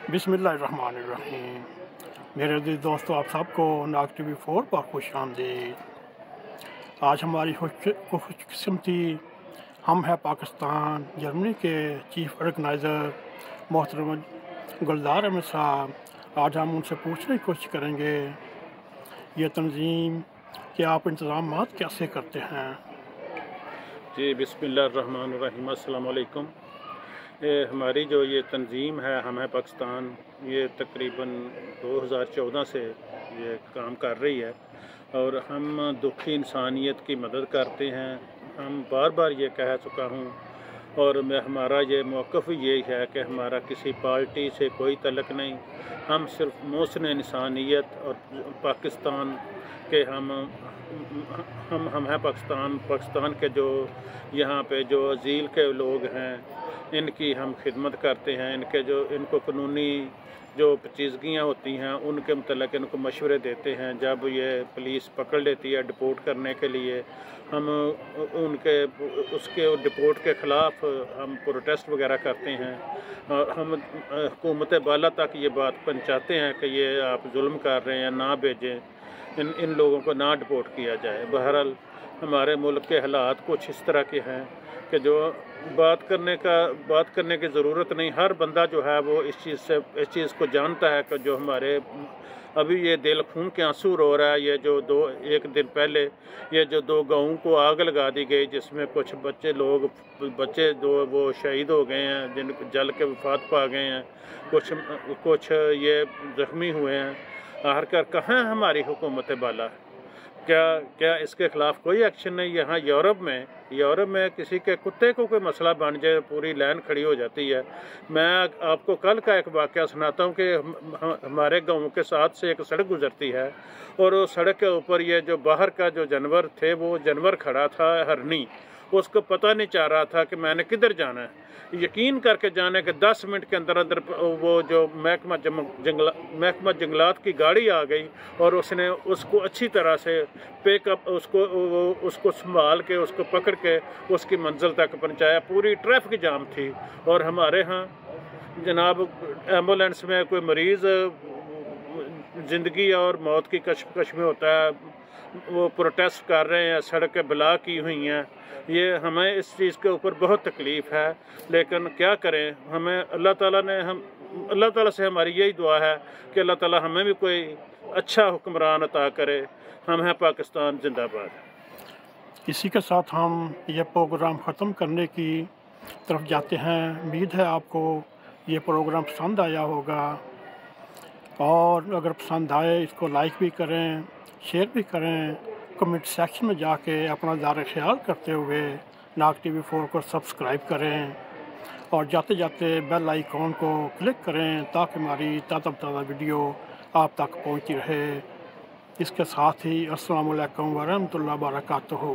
बिस्मिल्लाहिर्रहमानिर्रहीम। मेरे अज़ीज़ दोस्तों, आप सबको नाग TV 4 पर खुश आमदीद। आज हमारी खुशकिस्मती हम है पाकिस्तान जर्मनी के चीफ ऑर्गेनाइज़र मोहतरम गुलजार अहमद साहब। आज हम उनसे पूछने की कोशिश करेंगे ये तंजीम कि आप इंतज़ामात कैसे करते हैं। जी बिस्मिल्लाहिर्रहमानिर्रहीम, अस्सलाम वालेकुम। हमारी जो ये तंजीम है हम है पाकिस्तान, ये तकरीबन 2014 से ये काम कर रही है और हम दुखी इंसानियत की मदद करते हैं। हम बार बार ये कह चुका हूँ और हमारा ये मौक़िफ़ यही है कि हमारा किसी पार्टी से कोई तल्लुक़ नहीं। हम सिर्फ मोहसिन इंसानियत और पाकिस्तान के हम हैं पाकिस्तान के जो यहाँ पे जो अजील के लोग हैं इनकी हम खिदमत करते हैं। इनको कानूनी जो पेचीदगियाँ होती हैं उनके मतलब इनको मशवरे देते हैं। जब ये पुलिस पकड़ लेती है डिपोर्ट करने के लिए, हम उसके डिपोर्ट के ख़िलाफ़ हम प्रोटेस्ट वगैरह करते हैं और हम हुकूमत बाला तक ये बात पहुँचाते हैं कि ये आप जुल्म कर रहे हैं, ना भेजें, इन लोगों को ना डिपोर्ट किया जाए। बहरहाल हमारे मुल्क के हालात कुछ इस तरह के हैं कि जो बात करने की ज़रूरत नहीं। हर बंदा जो है वो इस चीज़ को जानता है कि जो हमारे अभी ये दिल खून के आंसू रो रहा है। ये जो एक दिन पहले ये जो 2 गाँवों को आग लगा दी गई, जिसमें कुछ बच्चे वो शहीद हो गए हैं, जिन जल के वफात पा गए हैं, कुछ ये ज़ख्मी हुए हैं। आखिरकार कहाँ है हमारी हुकूमत बाला? क्या इसके ख़िलाफ़ कोई एक्शन नहीं? यहाँ यूरोप में किसी के कुत्ते को कोई मसला बन जाए पूरी लाइन खड़ी हो जाती है। मैं आपको कल का एक वाक़या सुनाता हूँ कि हमारे गांव के साथ से एक सड़क गुज़रती है और उस सड़क के ऊपर ये जो बाहर का जो जानवर थे वो जानवर खड़ा था, हरनी। उसको पता नहीं चल रहा था कि मैंने किधर जाना है। यकीन करके जाने के 10 मिनट के अंदर वो जो महकमा जंगलात की गाड़ी आ गई और उसने उसको अच्छी तरह से पिकअप उसको संभाल के उसको पकड़ के उसकी मंजिल तक पहुंचाया। पूरी ट्रैफिक जाम थी और हमारे यहाँ जनाब एम्बुलेंस में कोई मरीज़ ज़िंदगी और मौत की कशमकश में होता है, वो प्रोटेस्ट कर रहे हैं, सड़कें ब्लॉक की हुई हैं। ये हमें इस चीज़ के ऊपर बहुत तकलीफ़ है, लेकिन क्या करें। अल्लाह ताला से हमारी यही दुआ है कि अल्लाह ताला हमें भी कोई अच्छा हुक्मरान अता करे। हम हैं पाकिस्तान जिंदाबाद। इसी के साथ हम ये प्रोग्राम ख़त्म करने की तरफ जाते हैं। उम्मीद है आपको ये प्रोग्राम पसंद आया होगा और अगर पसंद आए इसको लाइक भी करें, शेयर भी करें। कमेंट सेक्शन में जाके अपना ज़ाहिर ख्याल करते हुए नाग TV 4 को सब्सक्राइब करें और जाते जाते बेल आइकॉन को क्लिक करें ताकि हमारी ताज़ा वीडियो आप तक पहुंचती रहे। इसके साथ ही अस्सलामु अलैकुम व रहमतुल्लाहि व बरकातुहू।